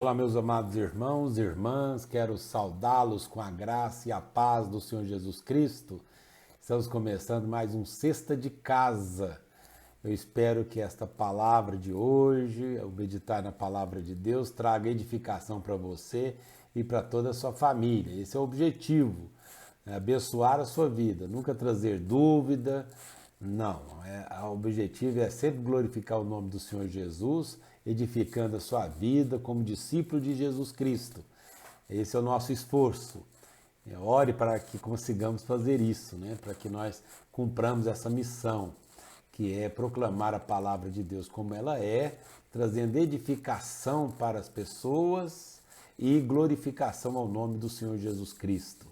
Olá, meus amados irmãos e irmãs, quero saudá-los com a graça e a paz do Senhor Jesus Cristo. Estamos começando mais um Sexta de Casa. Eu espero que esta palavra de hoje, ao meditar na palavra de Deus, traga edificação para você e para toda a sua família. Esse é o objetivo, abençoar a sua vida, nunca trazer dúvida. Não, o objetivo é sempre glorificar o nome do Senhor Jesus, edificando a sua vida como discípulo de Jesus Cristo. Esse é o nosso esforço. Ore para que consigamos fazer isso, para que nós cumpramos essa missão, que é proclamar a palavra de Deus como ela é, trazendo edificação para as pessoas e glorificação ao nome do Senhor Jesus Cristo.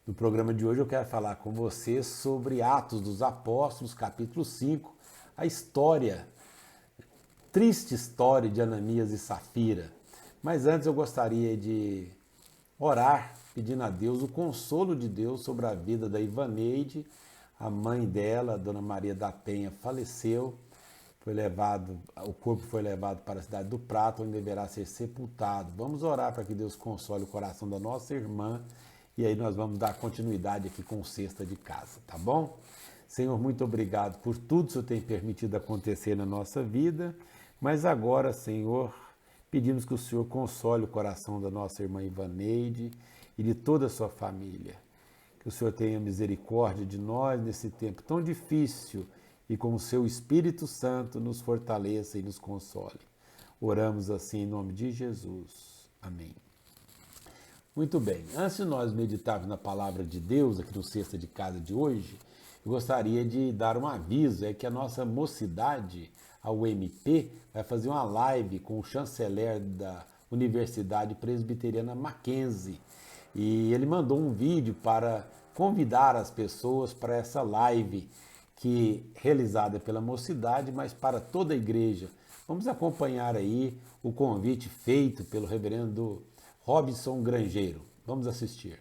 No programa de hoje eu quero falar com você sobre Atos dos Apóstolos, capítulo 5, a triste história de Ananias e Safira. Mas antes eu gostaria de orar, pedindo a Deus o consolo de Deus sobre a vida da Ivaneide. A mãe dela, a Dona Maria da Penha, faleceu, o corpo foi levado para a cidade do Prata, onde deverá ser sepultado. Vamos orar para que Deus console o coração da nossa irmã. E aí nós vamos dar continuidade aqui com o Sexta de Casa, tá bom? Senhor, muito obrigado por tudo que o Senhor tem permitido acontecer na nossa vida. Mas agora, Senhor, pedimos que o Senhor console o coração da nossa irmã Ivaneide e de toda a sua família. Que o Senhor tenha misericórdia de nós nesse tempo tão difícil e com o seu Espírito Santo nos fortaleça e nos console. Oramos assim em nome de Jesus. Amém. Muito bem, antes de nós meditarmos na palavra de Deus aqui no Sexta de Casa de hoje, eu gostaria de dar um aviso, que a nossa mocidade, a UMP, vai fazer uma live com o chanceler da Universidade Presbiteriana Mackenzie. E ele mandou um vídeo para convidar as pessoas para essa live, que é realizada pela mocidade, mas para toda a igreja. Vamos acompanhar aí o convite feito pelo reverendo Robinson Grangeiro. Vamos assistir.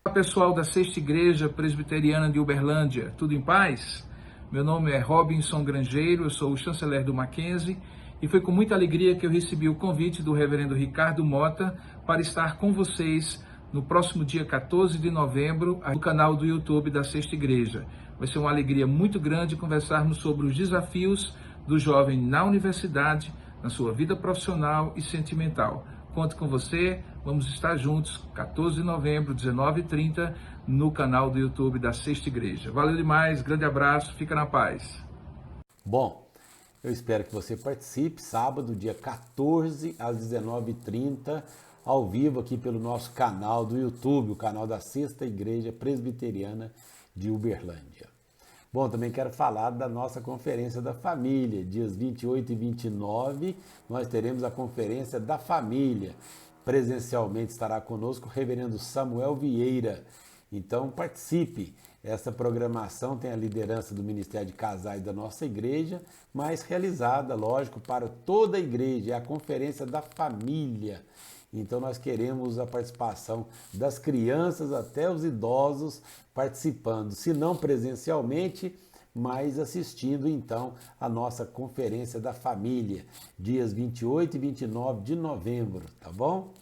Olá, pessoal da Sexta Igreja Presbiteriana de Uberlândia, tudo em paz? Meu nome é Robinson Grangeiro, eu sou o chanceler do Mackenzie e foi com muita alegria que eu recebi o convite do reverendo Ricardo Mota para estar com vocês no próximo dia 14 de novembro no canal do YouTube da Sexta Igreja. Vai ser uma alegria muito grande conversarmos sobre os desafios do jovem na universidade, na sua vida profissional e sentimental. Conto com você, vamos estar juntos, 14 de novembro, 19h30, no canal do YouTube da Sexta Igreja. Valeu demais, grande abraço, fica na paz. Bom, eu espero que você participe, sábado, dia 14, às 19h30, ao vivo aqui pelo nosso canal do YouTube, o canal da Sexta Igreja Presbiteriana de Uberlândia. Bom, também quero falar da nossa Conferência da Família. Dias 28 e 29, nós teremos a Conferência da Família. Presencialmente estará conosco o reverendo Samuel Vieira. Então participe. Essa programação tem a liderança do Ministério de Casais da nossa igreja, mas realizada, lógico, para toda a igreja. É a Conferência da Família. Então nós queremos a participação das crianças até os idosos participando, se não presencialmente, mas assistindo então a nossa Conferência da Família, dias 28 e 29 de novembro, tá bom?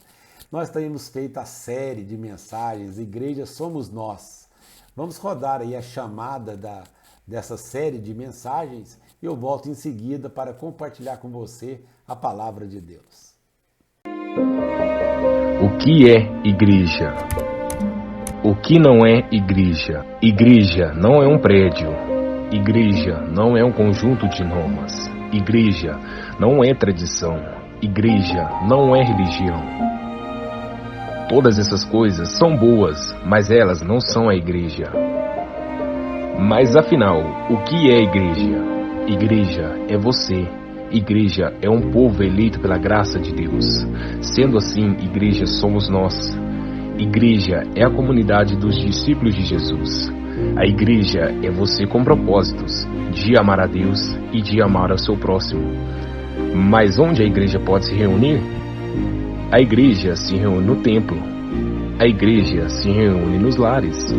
Nós temos feito a série de mensagens Igreja Somos Nós. Vamos rodar aí a chamada dessa série de mensagens e eu volto em seguida para compartilhar com você a palavra de Deus. O que é igreja? O que não é igreja? Igreja não é um prédio. Igreja não é um conjunto de normas. Igreja não é tradição. Igreja não é religião. Todas essas coisas são boas, mas elas não são a igreja. Mas afinal, o que é igreja? Igreja é você. Igreja é um povo eleito pela graça de Deus. Sendo assim, igreja somos nós. Igreja é a comunidade dos discípulos de Jesus. A igreja é você com propósitos de amar a Deus e de amar ao seu próximo. Mas onde a igreja pode se reunir? A igreja se reúne no templo. A igreja se reúne nos lares.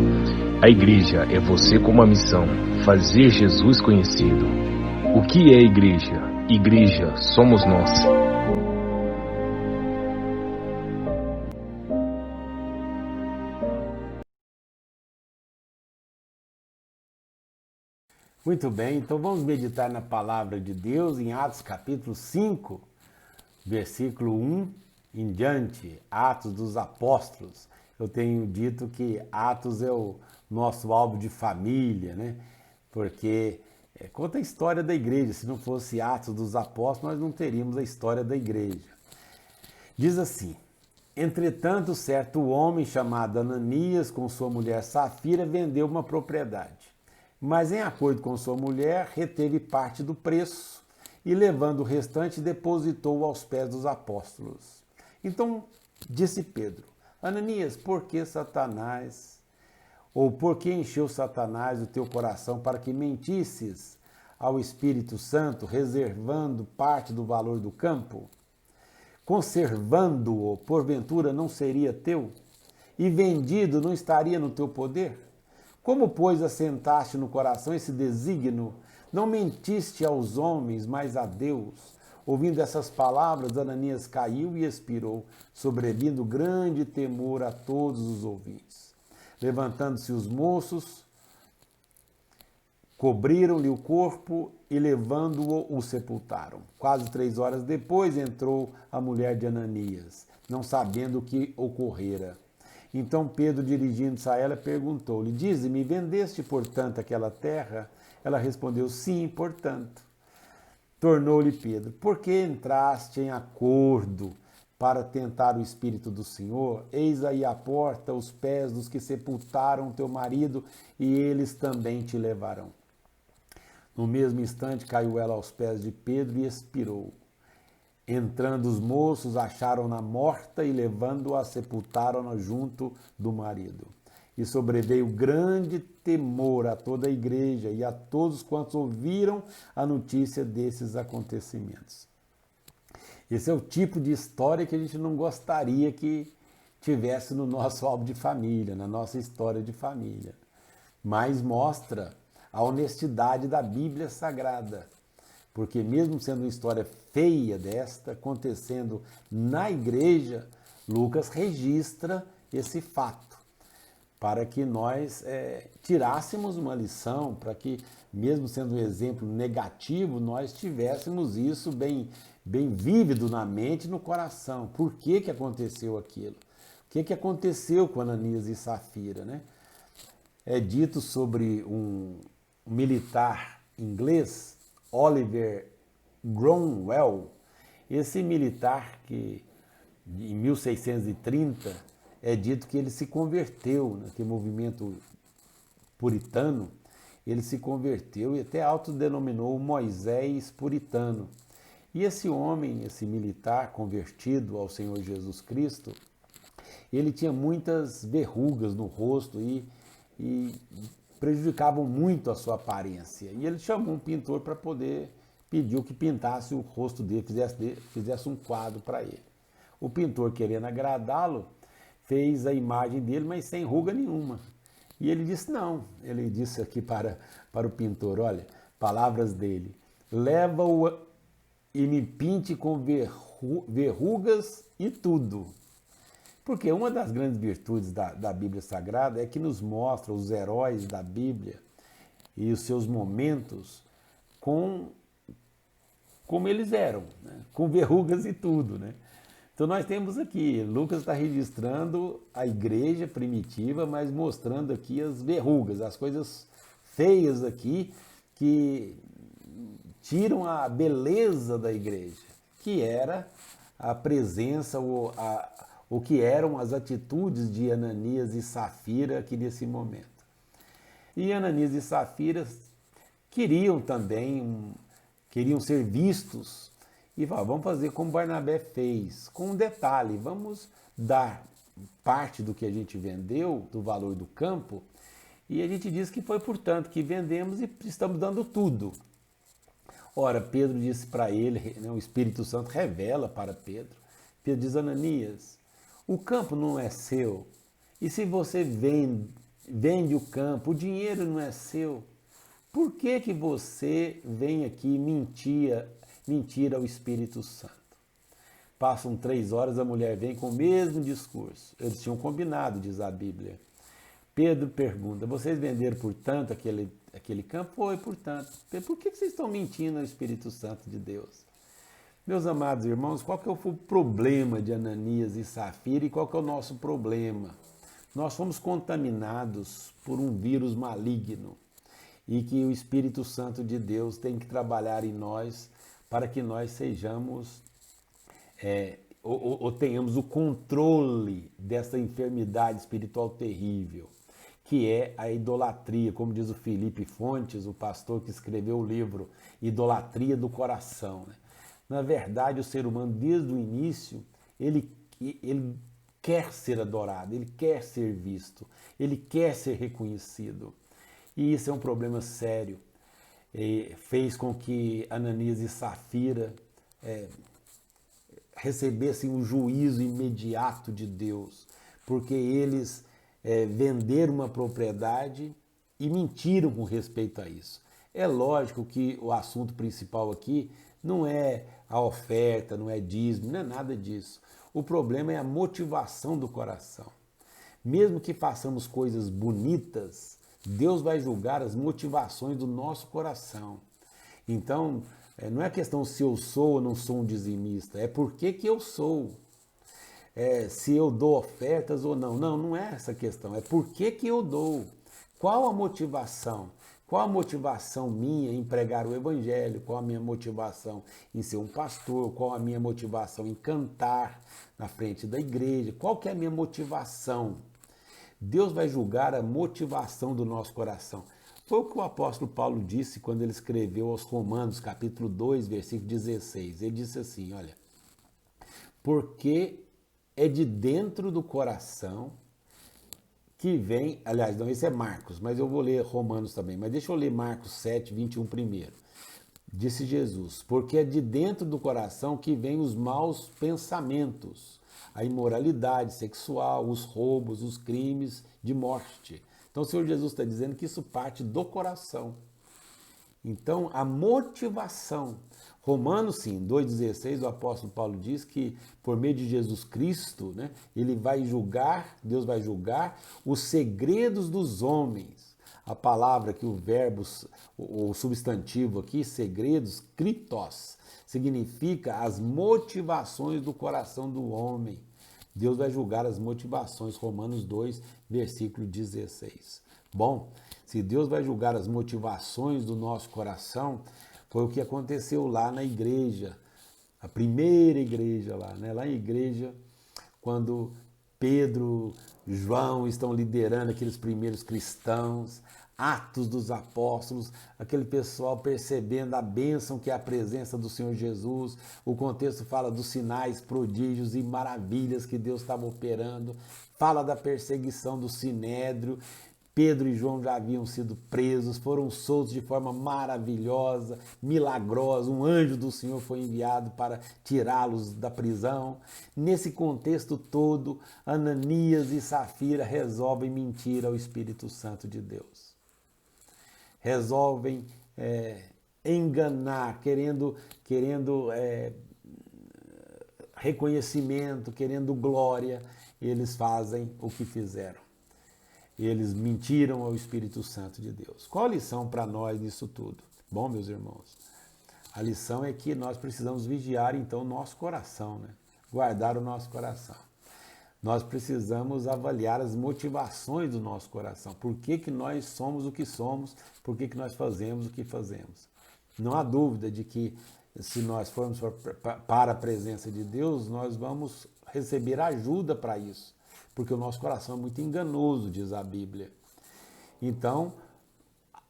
A igreja é você com uma missão, fazer Jesus conhecido. O que é igreja? Igreja somos nós. Muito bem, então vamos meditar na palavra de Deus em Atos capítulo 5, versículo 1 em diante, Atos dos Apóstolos. Eu tenho dito que Atos é o nosso álbum de família, né? Porque conta a história da igreja. Se não fosse Atos dos Apóstolos, nós não teríamos a história da igreja. Diz assim: entretanto, certo homem chamado Ananias, com sua mulher Safira, vendeu uma propriedade. Mas, em acordo com sua mulher, reteve parte do preço e, levando o restante, depositou aos pés dos apóstolos. Então disse Pedro: Ananias, por que encheu Satanás o teu coração para que mentisses ao Espírito Santo, reservando parte do valor do campo? Conservando-o, porventura, não seria teu? E vendido, não estaria no teu poder? Como, pois, assentaste no coração esse desígnio? Não mentiste aos homens, mas a Deus. Ouvindo essas palavras, Ananias caiu e expirou, sobrevindo grande temor a todos os ouvintes. Levantando-se os moços, cobriram-lhe o corpo e, levando-o, o sepultaram. Quase 3 horas depois entrou a mulher de Ananias, não sabendo o que ocorrera. Então Pedro, dirigindo-se a ela, perguntou-lhe: dize-me, vendeste, portanto, aquela terra? Ela respondeu: sim, portanto. Tornou-lhe Pedro: por que entraste em acordo para tentar o Espírito do Senhor? Eis aí à porta os pés dos que sepultaram teu marido, e eles também te levarão. No mesmo instante caiu ela aos pés de Pedro e expirou. Entrando os moços, acharam-na morta e, levando-a, sepultaram-na junto do marido. E sobreveio grande temor a toda a igreja e a todos quantos ouviram a notícia desses acontecimentos. Esse é o tipo de história que a gente não gostaria que tivesse no nosso álbum de família, na nossa história de família. Mas mostra a honestidade da Bíblia Sagrada. Porque mesmo sendo uma história feia desta, acontecendo na igreja, Lucas registra esse fato, para que nós tirássemos uma lição, para que, mesmo sendo um exemplo negativo, nós tivéssemos isso bem vívido na mente e no coração. Por que aconteceu aquilo? O que aconteceu com Ananias e Safira, né? É dito sobre um militar inglês, Oliver Cromwell. Esse militar que, em 1630, é dito que ele se converteu, naquele movimento puritano, ele se converteu e até autodenominou Moisés puritano. E esse homem, esse militar convertido ao Senhor Jesus Cristo, ele tinha muitas verrugas no rosto e prejudicavam muito a sua aparência. E ele chamou um pintor para poder, pediu que pintasse o rosto dele, fizesse um quadro para ele. O pintor, querendo agradá-lo, fez a imagem dele, mas sem ruga nenhuma. E ele disse não. Ele disse aqui para o pintor, olha, palavras dele: leva-o e me pinte com verrugas e tudo. Porque uma das grandes virtudes da Bíblia Sagrada é que nos mostra os heróis da Bíblia e os seus momentos como eles eram, né? Com verrugas e tudo, né? Então nós temos aqui, Lucas está registrando a igreja primitiva, mas mostrando aqui as verrugas, as coisas feias aqui que tiram a beleza da igreja, que era a presença, o que eram as atitudes de Ananias e Safira aqui nesse momento. E Ananias e Safira queriam ser vistos e falaram: vamos fazer como Barnabé fez, com um detalhe, vamos dar parte do que a gente vendeu, do valor do campo, e a gente diz que foi portanto que vendemos e estamos dando tudo. Ora, Pedro disse para ele, o Espírito Santo revela para Pedro. Pedro diz: Ananias, o campo não é seu. E se você vende o campo, o dinheiro não é seu. Por que você vem aqui mentir ao Espírito Santo? Passam 3 horas, a mulher vem com o mesmo discurso. Eles tinham combinado, diz a Bíblia. Pedro pergunta: vocês venderam, portanto, aquele campo? Foi, portanto. Por que vocês estão mentindo ao Espírito Santo de Deus? Meus amados irmãos, qual que é o problema de Ananias e Safira e qual que é o nosso problema? Nós fomos contaminados por um vírus maligno e que o Espírito Santo de Deus tem que trabalhar em nós para que nós sejamos, ou tenhamos o controle dessa enfermidade espiritual terrível, que é a idolatria, como diz o Felipe Fontes, o pastor que escreveu o livro Idolatria do Coração, né? Na verdade, o ser humano, desde o início, ele quer ser adorado, ele quer ser visto, ele quer ser reconhecido. E isso é um problema sério. Fez com que Ananias e Safira recebessem um juízo imediato de Deus, porque eles venderam uma propriedade e mentiram com respeito a isso. É lógico que o assunto principal aqui não é a oferta, não é dízimo, não é nada disso. O problema é a motivação do coração. Mesmo que façamos coisas bonitas, Deus vai julgar as motivações do nosso coração. Então, não é questão se eu sou ou não sou um dizimista, é por que eu sou. Se eu dou ofertas ou não. Não é essa a questão, é por que eu dou. Qual a motivação? Qual a motivação minha em pregar o Evangelho? Qual a minha motivação em ser um pastor? Qual a minha motivação em cantar na frente da igreja? Qual que é a minha motivação? Deus vai julgar a motivação do nosso coração. Foi o que o apóstolo Paulo disse quando ele escreveu aos Romanos, capítulo 2, versículo 16. Ele disse assim, olha, porque é de dentro do coração que vem, aliás, não, esse é Marcos, mas eu vou ler Romanos também, mas deixa eu ler Marcos 7, 21 primeiro. Disse Jesus, porque é de dentro do coração que vem os maus pensamentos, a imoralidade sexual, os roubos, os crimes de morte. Então o Senhor Jesus está dizendo que isso parte do coração. Então a motivação, Romanos sim, 2,16, o apóstolo Paulo diz que por meio de Jesus Cristo, né, ele vai julgar, Deus vai julgar os segredos dos homens. A palavra que o verbo, o substantivo aqui, segredos, kritos, significa as motivações do coração do homem. Deus vai julgar as motivações, Romanos 2, versículo 16. Bom, se Deus vai julgar as motivações do nosso coração, foi o que aconteceu lá na igreja, a primeira igreja lá, né? Lá em igreja, quando Pedro, João estão liderando aqueles primeiros cristãos, Atos dos Apóstolos, aquele pessoal percebendo a bênção que é a presença do Senhor Jesus. O contexto fala dos sinais, prodígios e maravilhas que Deus estava operando, fala da perseguição do Sinédrio. Pedro e João já haviam sido presos, foram soltos de forma maravilhosa, milagrosa. Um anjo do Senhor foi enviado para tirá-los da prisão. Nesse contexto todo, Ananias e Safira resolvem mentir ao Espírito Santo de Deus. Resolvem enganar, querendo reconhecimento, querendo glória. Eles fazem o que fizeram. Eles mentiram ao Espírito Santo de Deus. Qual a lição para nós nisso tudo? Bom, meus irmãos, a lição é que nós precisamos vigiar, então, o nosso coração, né? Guardar o nosso coração. Nós precisamos avaliar as motivações do nosso coração. Por que nós somos o que somos? Por que nós fazemos o que fazemos? Não há dúvida de que, se nós formos para a presença de Deus, nós vamos receber ajuda para isso. Porque o nosso coração é muito enganoso, diz a Bíblia. Então,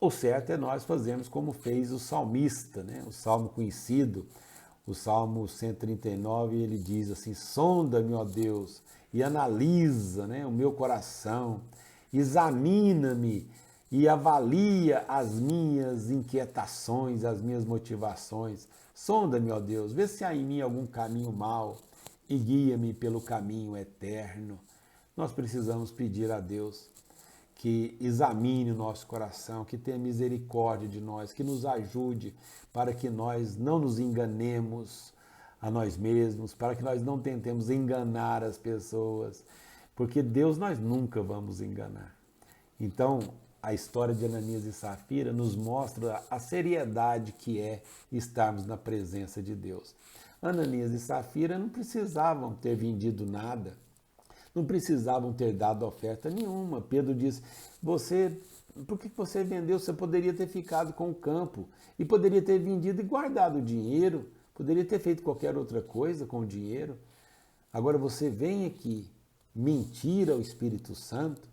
o certo é nós fazermos como fez o salmista, né? O salmo conhecido, o Salmo 139, ele diz assim, sonda-me, ó Deus, e analisa, né, o meu coração, examina-me e avalia as minhas inquietações, as minhas motivações. Sonda-me, ó Deus, vê se há em mim algum caminho mau e guia-me pelo caminho eterno. Nós precisamos pedir a Deus que examine o nosso coração, que tenha misericórdia de nós, que nos ajude para que nós não nos enganemos a nós mesmos, para que nós não tentemos enganar as pessoas, porque Deus nós nunca vamos enganar. Então, a história de Ananias e Safira nos mostra a seriedade que é estarmos na presença de Deus. Ananias e Safira não precisavam ter vendido nada, não precisavam ter dado oferta nenhuma. Pedro diz, por que você vendeu? Você poderia ter ficado com o campo e poderia ter vendido e guardado o dinheiro, poderia ter feito qualquer outra coisa com o dinheiro. Agora você vem aqui mentir ao Espírito Santo.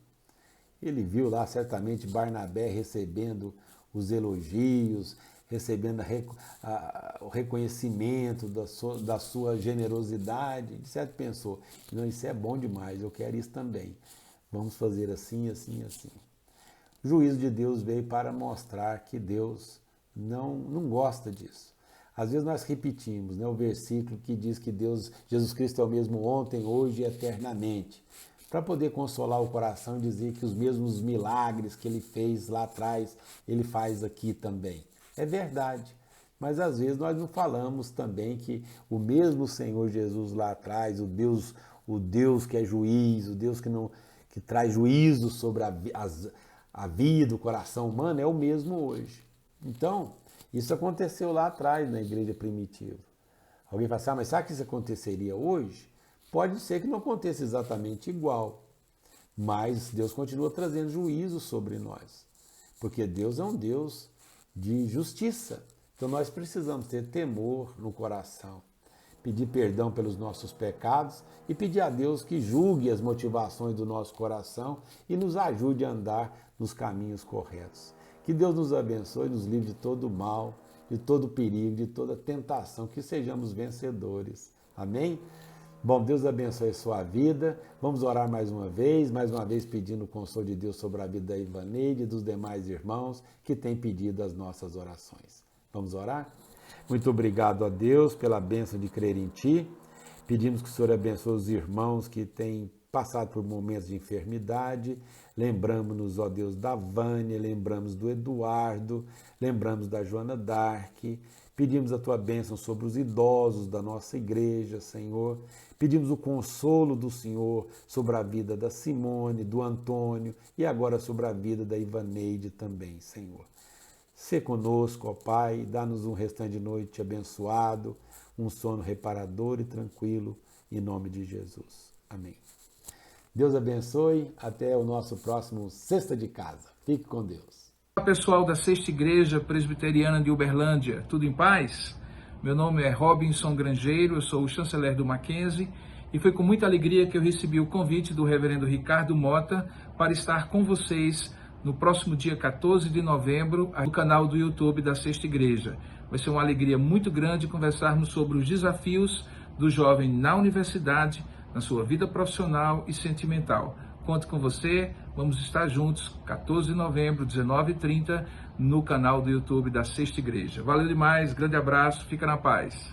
Ele viu lá certamente Barnabé recebendo os elogios, recebendo o reconhecimento da sua generosidade. De certo pensou, não, isso é bom demais, eu quero isso também. Vamos fazer assim, assim, assim. O juízo de Deus veio para mostrar que Deus não gosta disso. Às vezes nós repetimos, né, o versículo que diz que Jesus Cristo é o mesmo ontem, hoje e eternamente, para poder consolar o coração e dizer que os mesmos milagres que ele fez lá atrás, ele faz aqui também. É verdade, mas às vezes nós não falamos também que o mesmo Senhor Jesus lá atrás, o Deus que é juiz, o Deus que traz juízo sobre a vida, o coração humano, é o mesmo hoje. Então, isso aconteceu lá atrás na igreja primitiva. Alguém fala assim, mas será que isso aconteceria hoje? Pode ser que não aconteça exatamente igual, mas Deus continua trazendo juízo sobre nós, porque Deus é um Deus de justiça. Então nós precisamos ter temor no coração, pedir perdão pelos nossos pecados e pedir a Deus que julgue as motivações do nosso coração e nos ajude a andar nos caminhos corretos. Que Deus nos abençoe, nos livre de todo mal, de todo perigo, de toda tentação, que sejamos vencedores. Amém? Bom, Deus abençoe a sua vida. Vamos orar mais uma vez pedindo o consolo de Deus sobre a vida da Ivaneide e dos demais irmãos que têm pedido as nossas orações. Vamos orar? Muito obrigado a Deus pela bênção de crer em Ti. Pedimos que o Senhor abençoe os irmãos que têm passado por momentos de enfermidade. Lembramos-nos, ó Deus, da Vânia, lembramos do Eduardo, lembramos da Joana Dark. Pedimos a Tua bênção sobre os idosos da nossa igreja, Senhor. Pedimos o consolo do Senhor sobre a vida da Simone, do Antônio e agora sobre a vida da Ivaneide também, Senhor. Sê conosco, ó Pai, dá-nos um restante de noite abençoado, um sono reparador e tranquilo, em nome de Jesus. Amém. Deus abençoe, até o nosso próximo Sexta de Casa. Fique com Deus. Olá pessoal da Sexta Igreja Presbiteriana de Uberlândia, tudo em paz? Meu nome é Robinson Grangeiro, eu sou o chanceler do Mackenzie e foi com muita alegria que eu recebi o convite do reverendo Ricardo Mota para estar com vocês no próximo dia 14 de novembro no canal do YouTube da Sexta Igreja. Vai ser uma alegria muito grande conversarmos sobre os desafios do jovem na universidade, na sua vida profissional e sentimental. Conto com você, vamos estar juntos, 14 de novembro, 19h30, no canal do YouTube da Sexta Igreja. Valeu demais, grande abraço, fica na paz.